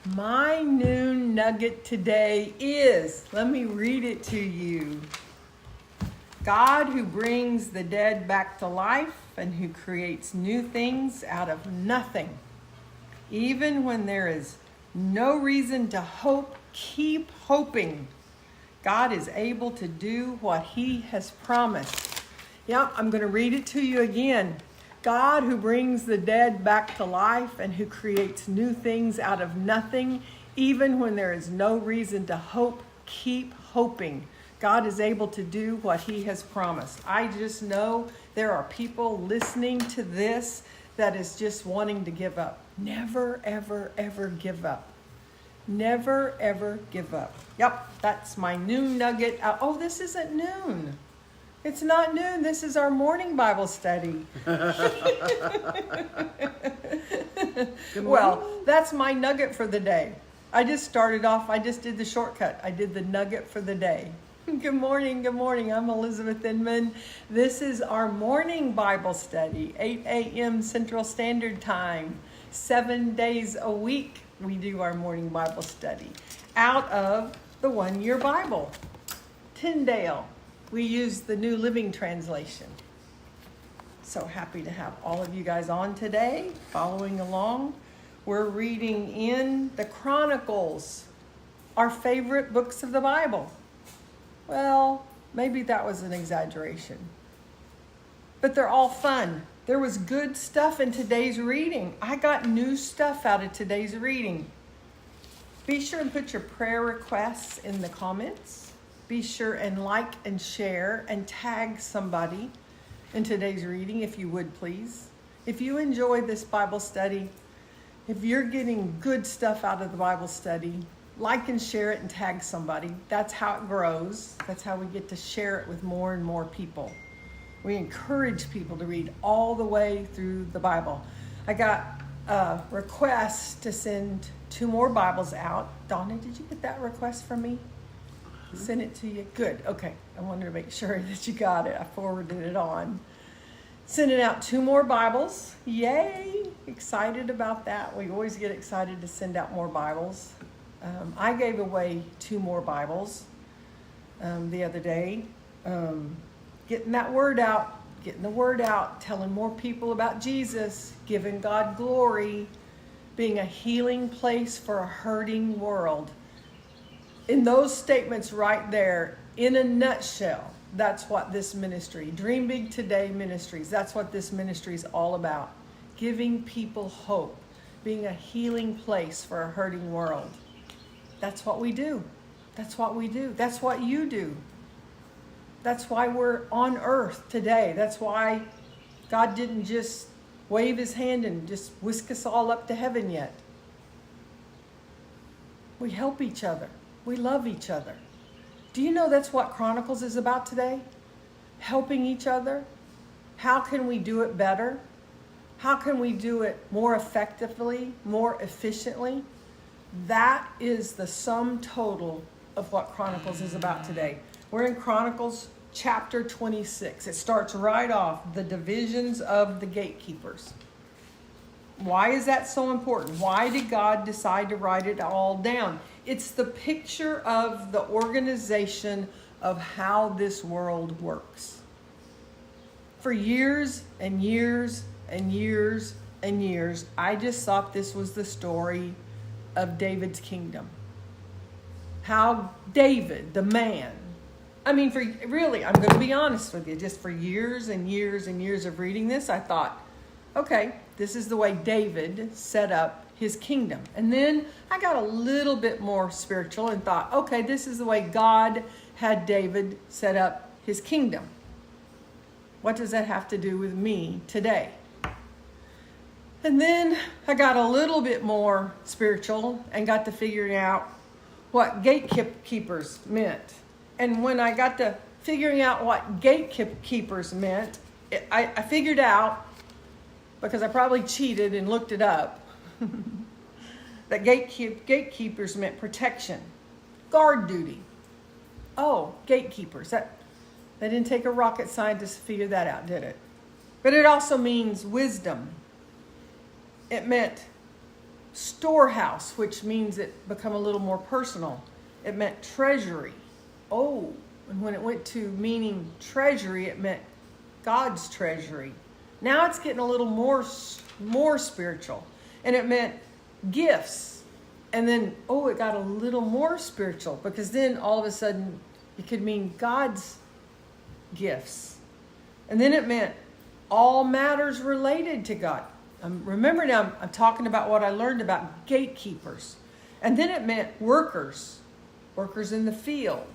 My noon nugget today is, let me read it to you. God who brings the dead back to life and who creates new things out of nothing. Even when there is no reason to hope, keep hoping. God is able to do what he has promised. Yeah, I'm going to read it to you again. God who brings the dead back to life and who creates new things out of nothing, even when there is no reason to hope, keep hoping. God is able to do what he has promised. I just know there are people listening to this that is just wanting to give up. Never, ever, ever give up. Never, ever give up. Yep, that's my noon nugget. Oh, this isn't noon. It's not noon. This is our morning Bible study. Well, that's my nugget for the day. I just did the shortcut. I did the nugget for the day. Good morning. I'm Elizabeth Inman. This is our morning Bible study, 8 a.m. Central Standard Time. 7 days a week we do our morning Bible study out of the one-year Bible. Tyndale. We use the New Living Translation. So happy to have all of you guys on today, following along. We're reading in the Chronicles, our favorite books of the Bible. Well, maybe that was an exaggeration. But they're all fun. There was good stuff in today's reading. I got new stuff out of today's reading. Be sure and put your prayer requests in the comments. Be sure and like and share and tag somebody in today's reading, if you would, please. If you enjoy this Bible study, if you're getting good stuff out of the Bible study, like and share it and tag somebody. That's how it grows. That's how we get to share it with more and more people. We encourage people to read all the way through the Bible. I got a request to send 2 more Bibles out. Donna, did you get that request from me? Send it to you. Good. Okay. I wanted to make sure that you got it. I forwarded it on. Sending out 2 more Bibles. Yay. Excited about that. We always get excited to send out more Bibles. I gave away 2 more Bibles the other day. Getting the word out, telling more people about Jesus, giving God glory, being a healing place for a hurting world. In those statements right there, in a nutshell, that's what this ministry, Dream Big Today Ministries, that's what this ministry is all about. Giving people hope, being a healing place for a hurting world. That's what we do. That's what we do. That's what you do. That's why we're on earth today. That's why God didn't just wave his hand and just whisk us all up to heaven yet. We help each other. We love each other. Do you know that's what Chronicles is about today? Helping each other. How can we do it better? How can we do it more effectively, more efficiently? That is the sum total of what Chronicles is about today. We're in Chronicles chapter 26. It starts right off, the divisions of the gatekeepers. Why is that so important? Why did God decide to write it all down? It's the picture of the organization of how this world works. For years and years and years and years, I just thought this was the story of David's kingdom. How David, the man, I'm going to be honest with you, just for years and years and years of reading this, I thought, okay, this is the way David set up his kingdom. And then I got a little bit more spiritual and thought, okay, this is the way God had David set up his kingdom. What does that have to do with me today? And then I got a little bit more spiritual and got to figuring out what gatekeepers meant. And when I got to figuring out what gatekeepers meant, I figured out, because I probably cheated and looked it up, that gatekeepers meant protection, guard duty. Oh, gatekeepers. That didn't take a rocket scientist to figure that out, did it? But it also means wisdom. It meant storehouse, which means it become a little more personal. It meant treasury. Oh, and when it went to meaning treasury, it meant God's treasury. Now it's getting a little more spiritual. And it meant gifts. And then, it got a little more spiritual, because then all of a sudden it could mean God's gifts. And then it meant all matters related to God. Remember now, I'm talking about what I learned about gatekeepers. And then it meant workers in the field.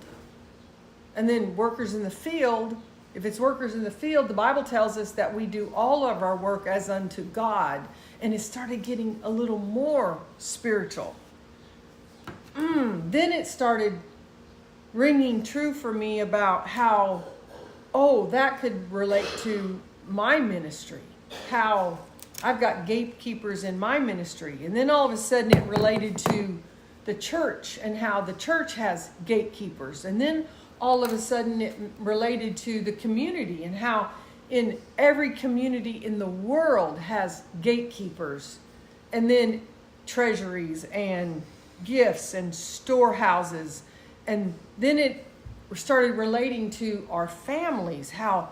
And then workers in the field, if it's workers in the field, the Bible tells us that we do all of our work as unto God. And it started getting a little more spiritual. Then it started ringing true for me about how, that could relate to my ministry. How I've got gatekeepers in my ministry. And then all of a sudden it related to the church and how the church has gatekeepers. And then all of a sudden it related to the community and how in every community in the world has gatekeepers. And then treasuries and gifts and storehouses. And then it started relating to our families, how,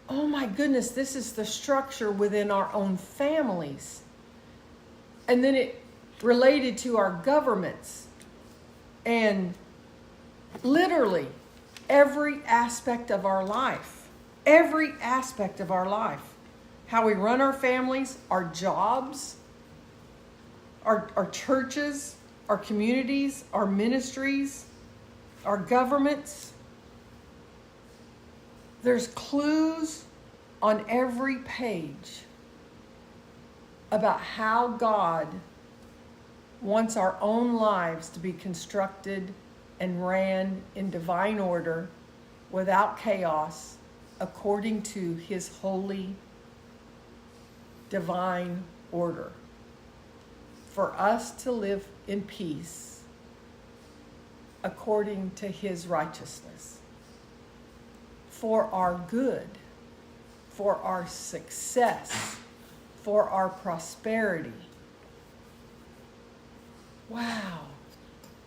oh my goodness, this is the structure within our own families. And then it related to our governments. And literally every aspect of our life. Every aspect of our life. How we run our families, our jobs, our churches, our communities, our ministries, our governments. There's clues on every page about how God wants our own lives to be constructed and ran in divine order, without chaos, according to His holy, divine order. For us to live in peace according to His righteousness. For our good, for our success, for our prosperity. Wow.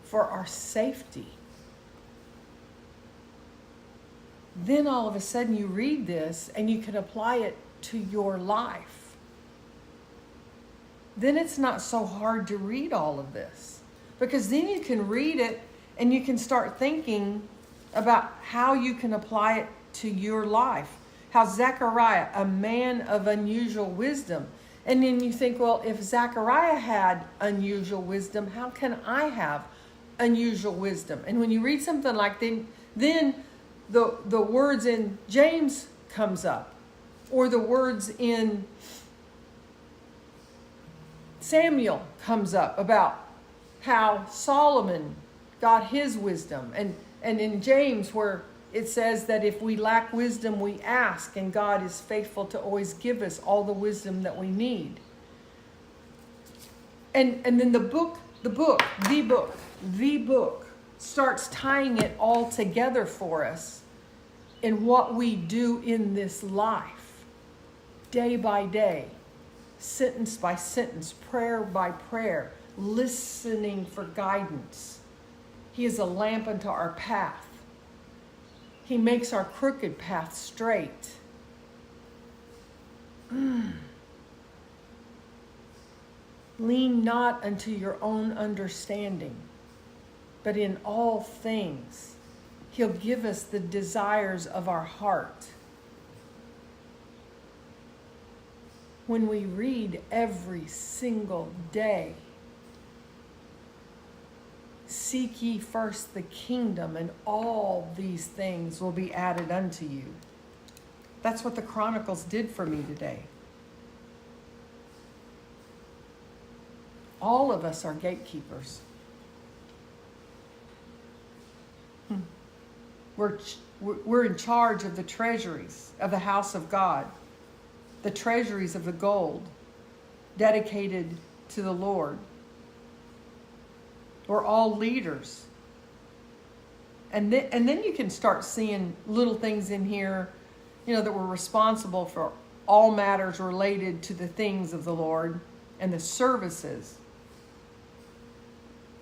For our safety. Then all of a sudden you read this and you can apply it to your life. Then it's not so hard to read all of this, because then you can read it and you can start thinking about how you can apply it to your life. How Zechariah, a man of unusual wisdom. And then you think, well, if Zechariah had unusual wisdom, how can I have unusual wisdom? And when you read something like that, then the words in James comes up, or the words in Samuel comes up about how Solomon got his wisdom. And in James, where it says that if we lack wisdom, we ask, and God is faithful to always give us all the wisdom that we need. And then the book starts tying it all together for us in what we do in this life, day by day, sentence by sentence, prayer by prayer, listening for guidance. He is a lamp unto our path. He makes our crooked path straight. Lean not unto your own understanding, but in all things, He'll give us the desires of our heart. When we read every single day, seek ye first the kingdom, and all these things will be added unto you. That's what the Chronicles did for me today. All of us are gatekeepers. We're in charge of the treasuries of the house of God, the treasuries of the gold dedicated to the Lord. We're all leaders. And then you can start seeing little things in here, that we're responsible for all matters related to the things of the Lord and the services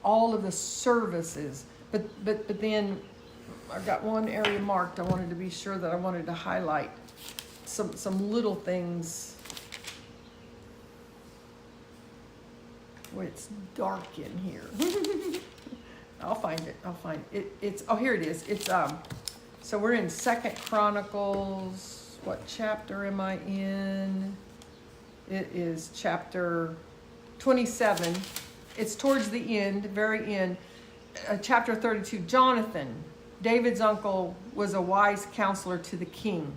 all of the services. But then I've got one area marked. I wanted to be sure that I wanted to highlight some little things. Boy, it's dark in here. I'll find it. It's here it is. It's so we're in 2nd Chronicles. What chapter am I in? It is chapter 27. It's towards the end, very end. Chapter 32. Jonathan, David's uncle, was a wise counselor to the king.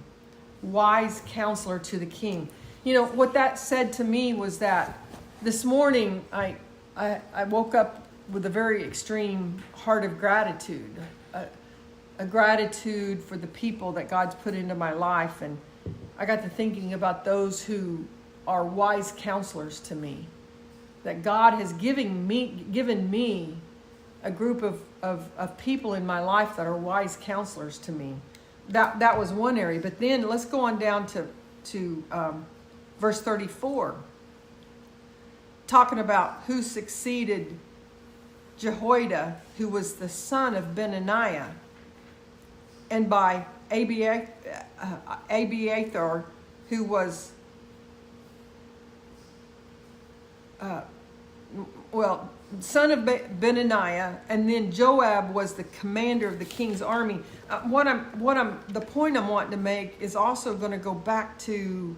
Wise counselor to the king. You know, what that said to me was that this morning I woke up with a very extreme heart of gratitude. A gratitude for the people that God's put into my life. And I got to thinking about those who are wise counselors to me. That God has given me a group of people in my life that are wise counselors to me. That was one area. But then let's go on down to verse 34. Talking about who succeeded Jehoiada, who was the son of Benaniah. And by Abiathar, who was, son of Benaniah, and then Joab was the commander of the king's army. The point I'm wanting to make is also going to go back to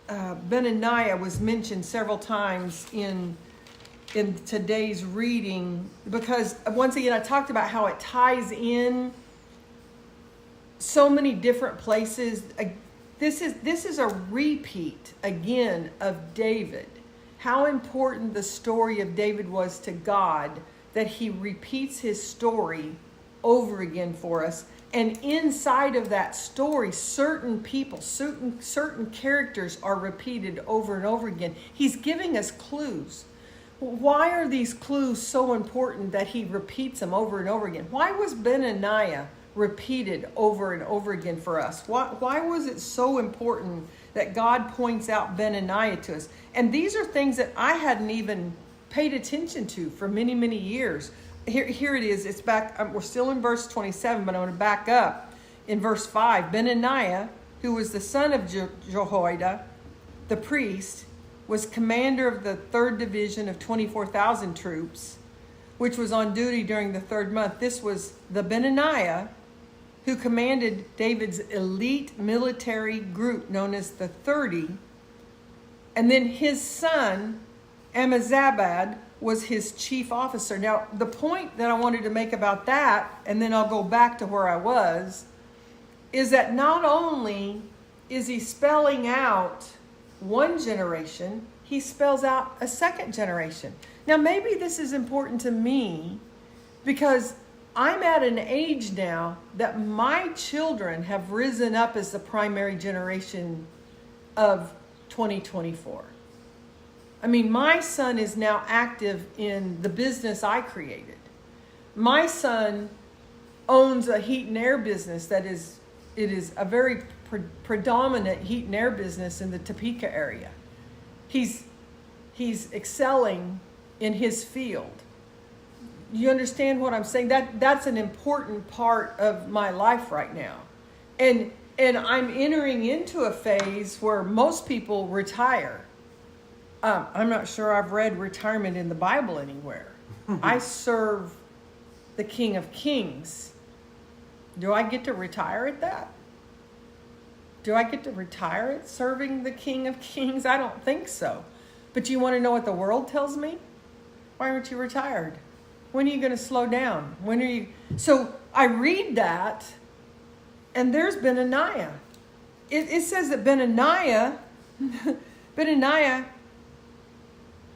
Benaniah was mentioned several times in today's reading, because once again I talked about how it ties in so many different places. This is a repeat again of David. How important the story of David was to God, that he repeats his story over again for us. And inside of that story, certain people, certain characters are repeated over and over again. He's giving us clues. Why are these clues so important that he repeats them over and over again? Why was Benaniah repeated over and over again for us? Why was it so important that God points out Benaniah to us? And these are things that I hadn't even paid attention to for many, many years. Here it is. It's back. We're still in verse 27, but I'm going to back up in verse 5. Benaniah, who was the son of Jehoiada, the priest, was commander of the 3rd division of 24,000 troops, which was on duty during the 3rd month. This was the Benaniah who commanded David's elite military group known as the 30. And then his son, Ammizabad, was his chief officer. Now, the point that I wanted to make about that, and then I'll go back to where I was, is that not only is he spelling out one generation, he spells out a second generation. Now, maybe this is important to me because I'm at an age now that my children have risen up as the primary generation of 2024. I mean, my son is now active in the business I created. My son owns a heat and air business it is a very predominant heat and air business in the Topeka area. He's excelling in his field. You understand what I'm saying? That's an important part of my life right now. And I'm entering into a phase where most people retire. I'm not sure I've read retirement in the Bible anywhere. I serve the King of Kings. Do I get to retire at that? Do I get to retire at serving the King of Kings? I don't think so. But you want to know what the world tells me? Why aren't you retired? When are you going to slow down? When are you? So I read that, and there's Benaniah. It says that Benaniah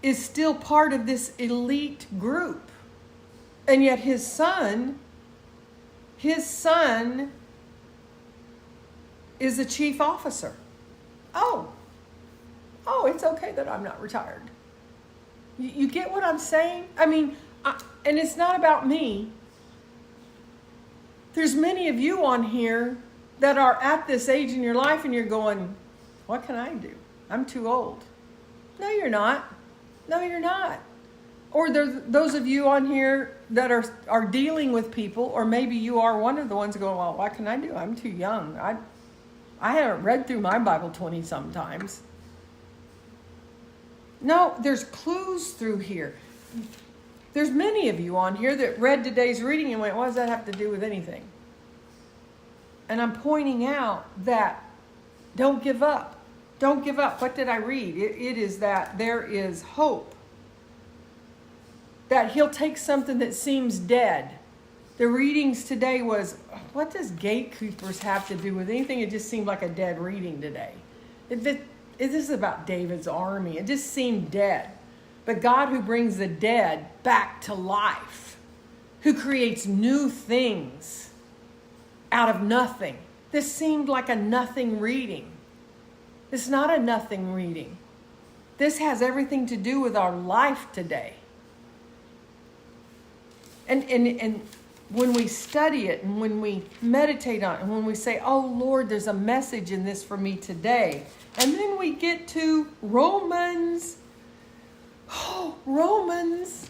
is still part of this elite group. And yet his son is the chief officer. Oh, it's okay that I'm not retired. You get what I'm saying? I mean, and it's not about me. There's many of you on here that are at this age in your life and you're going, what can I do? I'm too old. No, you're not. No, you're not. Or there's those of you on here that are dealing with people, or maybe you are one of the ones going, well, what can I do? I'm too young. I haven't read through my Bible 20 sometimes. No, there's clues through here. There's many of you on here that read today's reading and went, what does that have to do with anything? And I'm pointing out that don't give up. Don't give up. What did I read? It is that there is hope. That he'll take something that seems dead. The readings today was, what does gatekeepers have to do with anything? It just seemed like a dead reading today. This is about David's army. It just seemed dead. But God who brings the dead back to life, who creates new things out of nothing. This seemed like a nothing reading. It's not a nothing reading. This has everything to do with our life today. And when we study it and when we meditate on it and when we say, oh Lord, there's a message in this for me today. And then we get to Romans. Oh, Romans.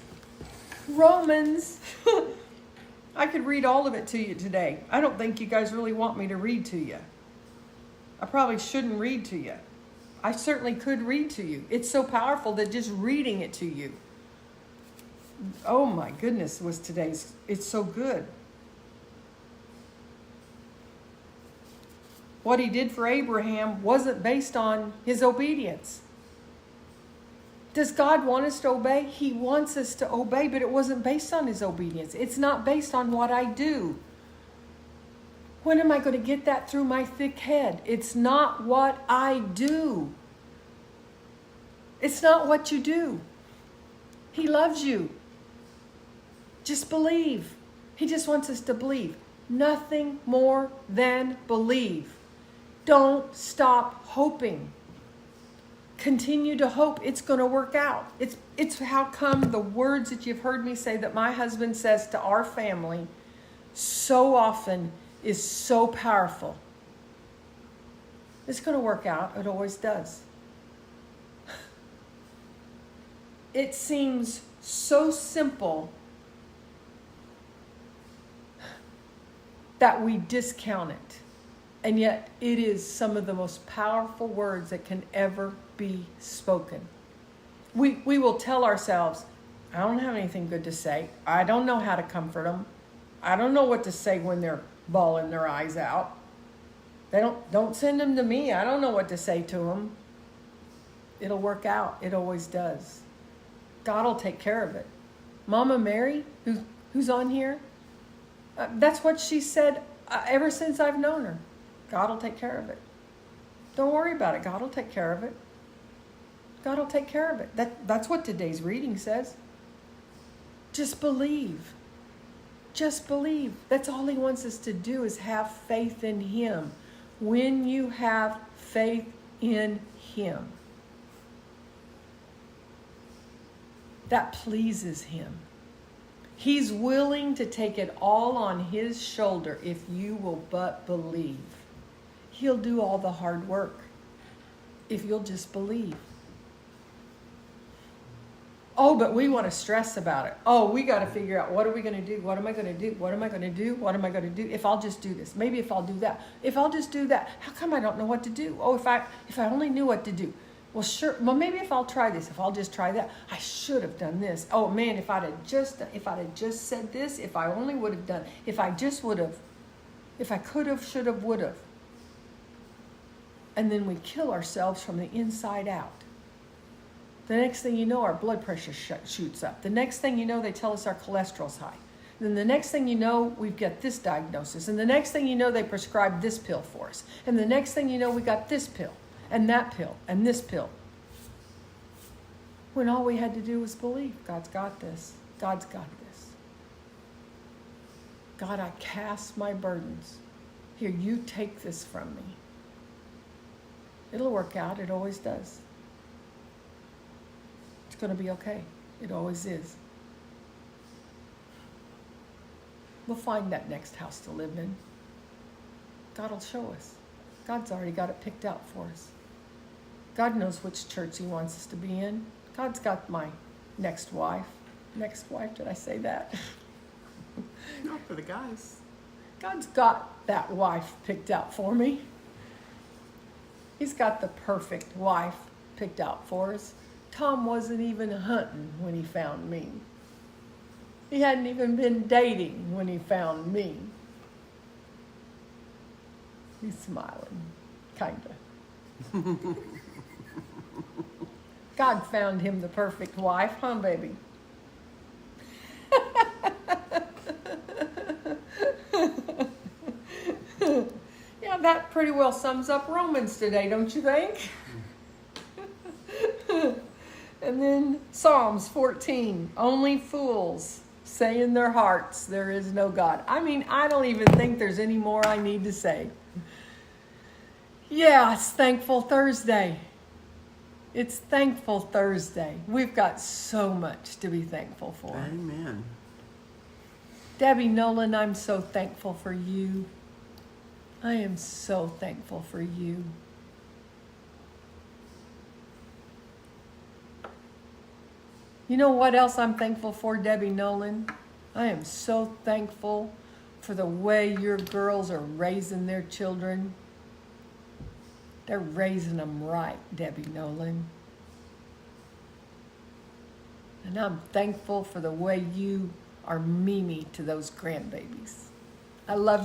I could read all of it to you today. I don't think you guys really want me to read to you. I probably shouldn't read to you. I certainly could read to you. It's so powerful that just reading it to you. Oh my goodness, it's so good. What he did for Abraham wasn't based on his obedience. Does God want us to obey? He wants us to obey, but it wasn't based on his obedience. It's not based on what I do. When am I going to get that through my thick head? It's not what I do. It's not what you do. He loves you. Just believe. He just wants us to believe. Nothing more than believe. Don't stop hoping. Continue to hope it's going to work out. It's how come the words that you've heard me say that my husband says to our family so often is so powerful. It's going to work out. It always does. It seems so simple that we discount it. And yet it is some of the most powerful words that can ever be spoken. We will tell ourselves, I don't have anything good to say. I don't know how to comfort them. I don't know what to say when they're bawling their eyes out. Don't send them to me. I don't know what to say to them. It'll work out. It always does. God will take care of it. Mama Mary, who's on here, that's what she said ever since I've known her. God will take care of it. Don't worry about it. God will take care of it. God will take care of it. That's what today's reading says. Just believe. Just believe. That's all he wants us to do is have faith in him. When you have faith in him, that pleases him. He's willing to take it all on his shoulder if you will but believe. He'll do all the hard work if you'll just believe. Oh, but we want to stress about it. Oh, we got to figure out, what are we going to do? What am I going to do? What am I going to do? What am I going to do? If I'll just do this. Maybe if I'll do that. If I'll just do that. How come I don't know what to do? Oh, if I only knew what to do. Well, sure. Well, maybe if I'll try this, if I'll just try that. I should have done this. Oh man, if I had just said this, if I only would have done, if I just would have, if I could have, should have, would have. And then we kill ourselves from the inside out. The next thing you know, our blood pressure shoots up. The next thing you know, they tell us our cholesterol's high. Then the next thing you know, we've got this diagnosis. And the next thing you know, they prescribe this pill for us. And the next thing you know, we got this pill and that pill and this pill. When all we had to do was believe. God's got this. God's got this. God, I cast my burdens. Here, you take this from me. It'll work out. It always does. It's going to be okay. It always is. We'll find that next house to live in. God will show us. God's already got it picked out for us. God knows which church he wants us to be in. God's got my next wife. Next wife, did I say that? Not for the guys. God's got that wife picked out for me. He's got the perfect wife picked out for us. Tom wasn't even hunting when he found me. He hadn't even been dating when he found me. He's smiling, kinda. God found him the perfect wife, huh, baby? Yeah, that pretty well sums up Romans today, don't you think? And then Psalms 14, only fools say in their hearts there is no God. I mean, I don't even think there's any more I need to say. Yeah, it's Thankful Thursday. It's Thankful Thursday. We've got so much to be thankful for. Amen. Debbie Nolan, I'm so thankful for you. I am so thankful for you. You know what else I'm thankful for, Debbie Nolan? I am so thankful for the way your girls are raising their children. They're raising them right, Debbie Nolan. And I'm thankful for the way you are Mimi to those grandbabies. I love